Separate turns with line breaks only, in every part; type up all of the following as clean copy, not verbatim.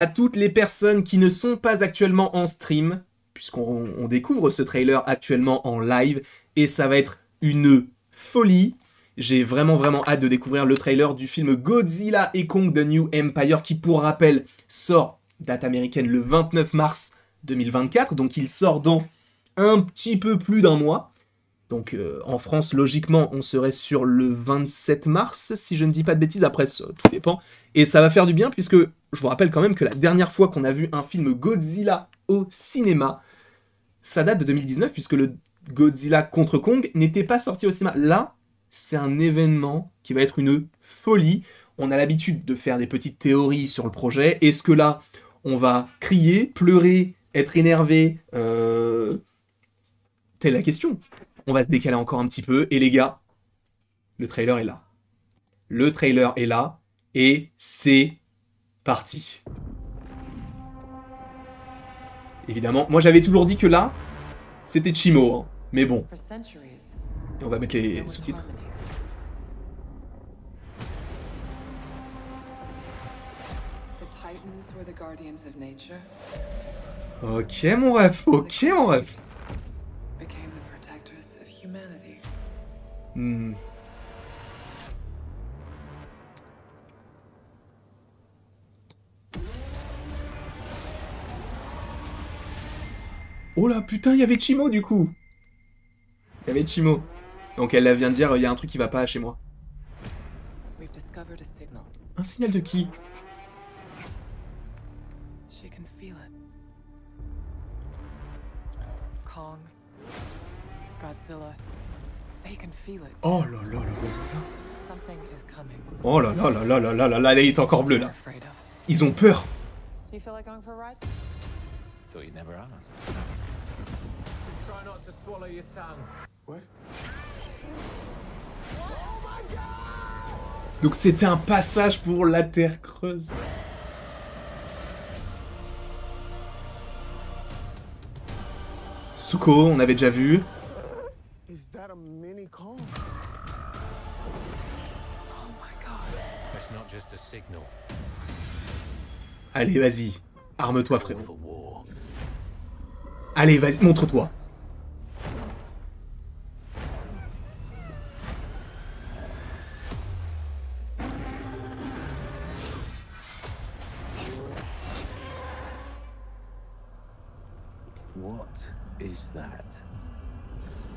À toutes les personnes qui ne sont pas actuellement en stream, puisqu'on découvre ce trailer actuellement en live, et ça va être une folie. J'ai vraiment hâte de découvrir le trailer du film Godzilla et Kong The New Empire, qui pour rappel sort, date américaine, le 29 mars 2024, donc il sort dans un petit peu plus d'un mois. Donc en France, logiquement, on serait sur le 27 mars, si je ne dis pas de bêtises, après ça, tout dépend. Et ça va faire du bien, puisque je vous rappelle quand même que la dernière fois qu'on a vu un film Godzilla au cinéma, ça date de 2019, puisque le Godzilla contre Kong n'était pas sorti au cinéma. Là, c'est un événement qui va être une folie. On a l'habitude de faire des petites théories sur le projet. Est-ce que là, on va crier, pleurer, être énervé Telle la question. On va se décaler encore un petit peu. Et les gars, le trailer est là. Le trailer est là. Et c'est parti. Évidemment, moi j'avais toujours dit que là, c'était Chimo. Hein. Mais bon. Et on va mettre les sous-titres. Ok mon ref, ok mon ref. Hmm. Oh là putain, il y avait Chimo du coup. Il y avait Chimo. Donc elle vient de dire, il y a un truc qui va pas chez moi. Un signal de qui? Oh là là là là. Oh là là là là là là là là, elle est encore bleue là. Ils ont peur. Donc c'était un passage pour la Terre creuse. Suko, on avait déjà vu. Allez, vas-y. Arme-toi, frérot. Allez, vas-y, montre-toi.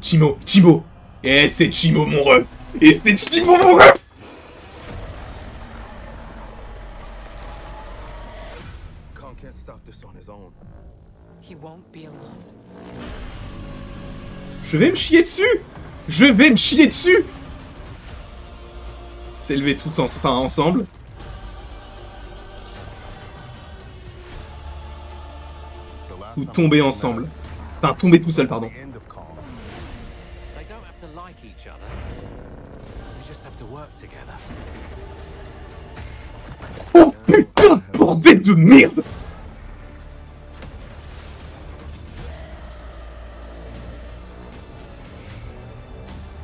Chimo, Chimo. Eh, c'est Chimo, mon ref. Et c'est Chimo, mon ref. Je vais me chier dessus. Je vais me chier dessus. S'élever tous ensemble. Ou tomber ensemble. Enfin, tomber tout seul, pardon. Oh putain, bordel de merde!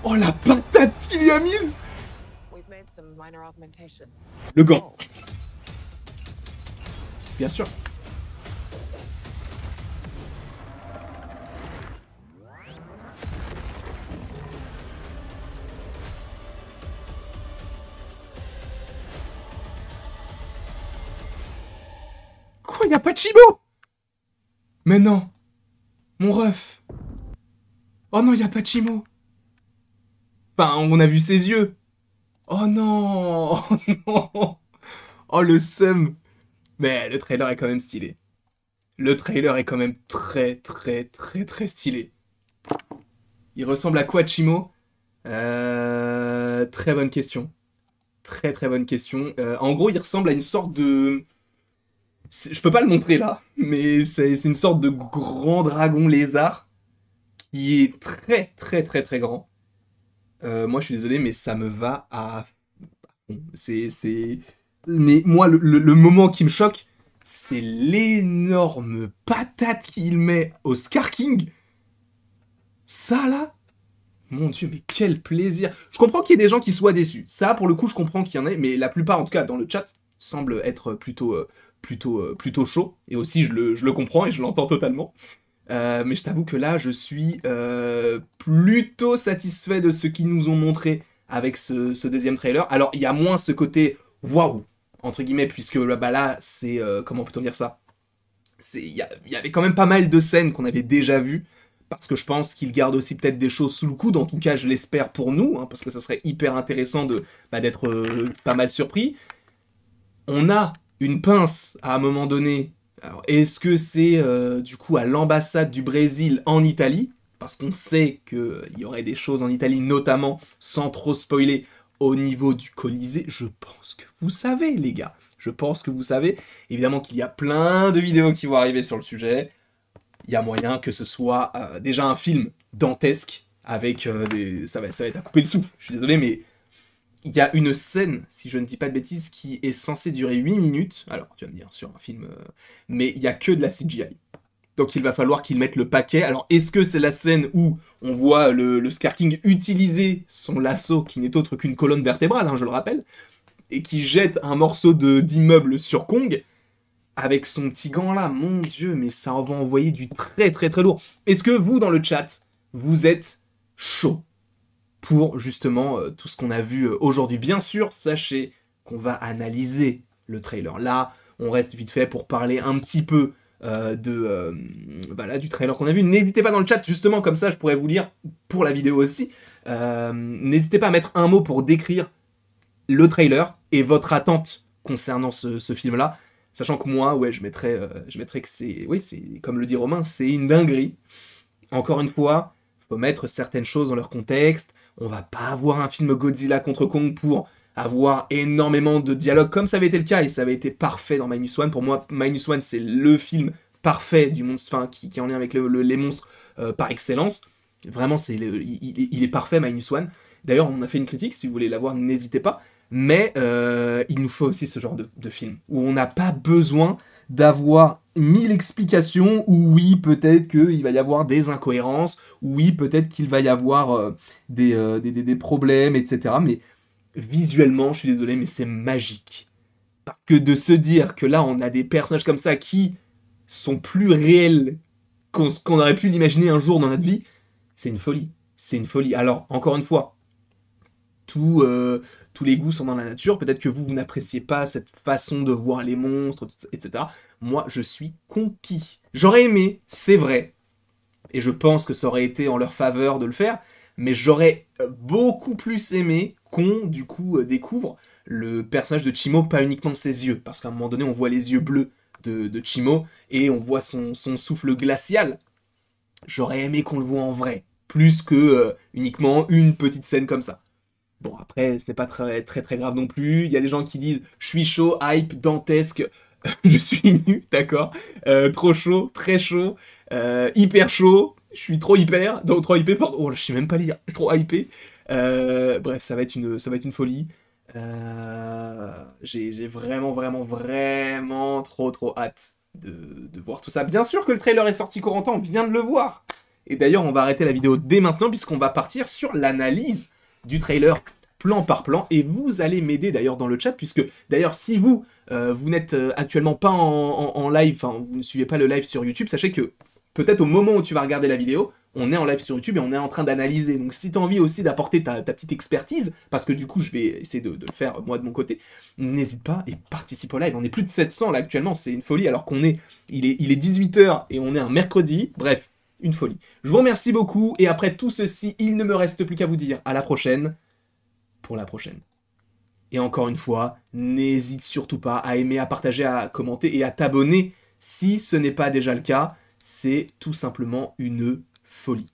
Oh la patate qu'il lui a mise! Le gant. Bien sûr. Quoi, y a pas de Chimo? Mais non. Mon ref. Oh non, y a pas de Chimo. Enfin, on a vu ses yeux. Oh non. Oh non. Oh le seum. Mais le trailer est quand même stylé. Le trailer est quand même très stylé. Il ressemble à quoi, Chimo? Très bonne question. Très bonne question. En gros, il ressemble à une sorte de... Je peux pas le montrer là, mais c'est une sorte de grand dragon lézard qui est très grand. Moi, je suis désolé, mais ça me va à... Mais moi, le moment qui me choque, c'est l'énorme patate qu'il met au Scar King. Ça, là, mon Dieu, mais quel plaisir. Je comprends qu'il y ait des gens qui soient déçus. Ça, pour le coup, je comprends qu'il y en ait, mais la plupart, en tout cas, dans le chat, semblent être plutôt plutôt chaud, et aussi je le comprends et je l'entends totalement. Mais je t'avoue que là, je suis plutôt satisfait de ce qu'ils nous ont montré avec ce deuxième trailer. Alors, il y a moins ce côté « waouh », entre guillemets, puisque bah là, c'est... comment peut-on dire ça? Il y avait quand même pas mal de scènes qu'on avait déjà vues, parce que je pense qu'ils gardent aussi peut-être des choses sous le coude, en tout cas, je l'espère pour nous, hein, parce que ça serait hyper intéressant d'être pas mal surpris. On a une pince à un moment donné. Alors, est-ce que c'est du coup à l'ambassade du Brésil en Italie? Parce qu'on sait qu'il y aurait des choses en Italie, notamment, sans trop spoiler, au niveau du Colisée. Je pense que vous savez, les gars. Je pense que vous savez. Évidemment qu'il y a plein de vidéos qui vont arriver sur le sujet. Il y a moyen que ce soit déjà un film dantesque, avec ça va être à couper le souffle. Je suis désolé, mais il y a une scène, si je ne dis pas de bêtises, qui est censée durer 8 minutes. Alors, tu vas me dire, sur un film... mais il n'y a que de la CGI. Donc il va falloir qu'ils mettent le paquet. Alors, est-ce que c'est la scène où on voit le Scar King utiliser son lasso, qui n'est autre qu'une colonne vertébrale, hein, je le rappelle, et qui jette un morceau d'immeuble sur Kong, avec son petit gant là, mon Dieu, mais ça en va envoyer du très très très lourd. Est-ce que vous, dans le chat, vous êtes chaud pour justement tout ce qu'on a vu aujourd'hui? Bien sûr, sachez qu'on va analyser le trailer. Là, on reste vite fait pour parler un petit peu du trailer qu'on a vu. N'hésitez pas dans le chat, justement, comme ça, je pourrais vous lire pour la vidéo aussi. N'hésitez pas à mettre un mot pour décrire le trailer et votre attente concernant ce film-là. Sachant que moi, ouais, je mettrais que c'est... Oui, c'est comme le dit Romain, c'est une dinguerie. Encore une fois, faut mettre certaines choses dans leur contexte. On va pas avoir un film Godzilla contre Kong pour avoir énormément de dialogue, comme ça avait été le cas, et ça avait été parfait dans Minus One. Pour moi, Minus One, c'est le film parfait du monstre, enfin, qui est en lien avec les monstres par excellence. Vraiment, il est parfait, Minus One. D'ailleurs, on a fait une critique, si vous voulez la voir, n'hésitez pas. Mais il nous faut aussi ce genre de film, où on n'a pas besoin d'avoir 1000 explications, où oui, peut-être qu'il va y avoir des incohérences, oui, peut-être qu'il va y avoir des problèmes, etc. Mais visuellement, je suis désolé, mais c'est magique. Parce que de se dire que là, on a des personnages comme ça qui sont plus réels qu'on aurait pu l'imaginer un jour dans notre vie, c'est une folie. C'est une folie. Alors, encore une fois, tous les goûts sont dans la nature. Peut-être que vous n'appréciez pas cette façon de voir les monstres, etc. Moi, je suis conquis. J'aurais aimé, c'est vrai, et je pense que ça aurait été en leur faveur de le faire, mais j'aurais beaucoup plus aimé qu'on, du coup, découvre le personnage de Chimo, pas uniquement ses yeux, parce qu'à un moment donné, on voit les yeux bleus de Chimo, et on voit son souffle glacial. J'aurais aimé qu'on le voit en vrai, plus que uniquement une petite scène comme ça. Bon, après, ce n'est pas très, très très grave non plus. Il y a des gens qui disent « Je suis chaud, hype, dantesque, je suis nu, d'accord trop chaud, très chaud, hyper chaud, je suis trop hyper, donc trop hypé, pardon, oh, je sais même pas lire, je suis trop hypé. » Bref, ça va être une folie. J'ai vraiment, vraiment, vraiment trop hâte de voir tout ça. Bien sûr que le trailer est sorti courant on vient de le voir. Et d'ailleurs, on va arrêter la vidéo dès maintenant, puisqu'on va partir sur l'analyse du trailer plan par plan, et vous allez m'aider d'ailleurs dans le chat, puisque d'ailleurs si vous n'êtes actuellement pas en live, enfin vous ne suivez pas le live sur YouTube, sachez que peut-être au moment où tu vas regarder la vidéo, on est en live sur YouTube et on est en train d'analyser, donc si tu as envie aussi d'apporter ta petite expertise, parce que du coup je vais essayer de le faire moi de mon côté, n'hésite pas et participe au live. On est plus de 700 là actuellement, c'est une folie, alors qu'on est, il est 18 h et on est un mercredi, bref, une folie. Je vous remercie beaucoup, et après tout ceci, il ne me reste plus qu'à vous dire à la prochaine, pour la prochaine. Et encore une fois, n'hésite surtout pas à aimer, à partager, à commenter et à t'abonner si ce n'est pas déjà le cas. C'est tout simplement une folie.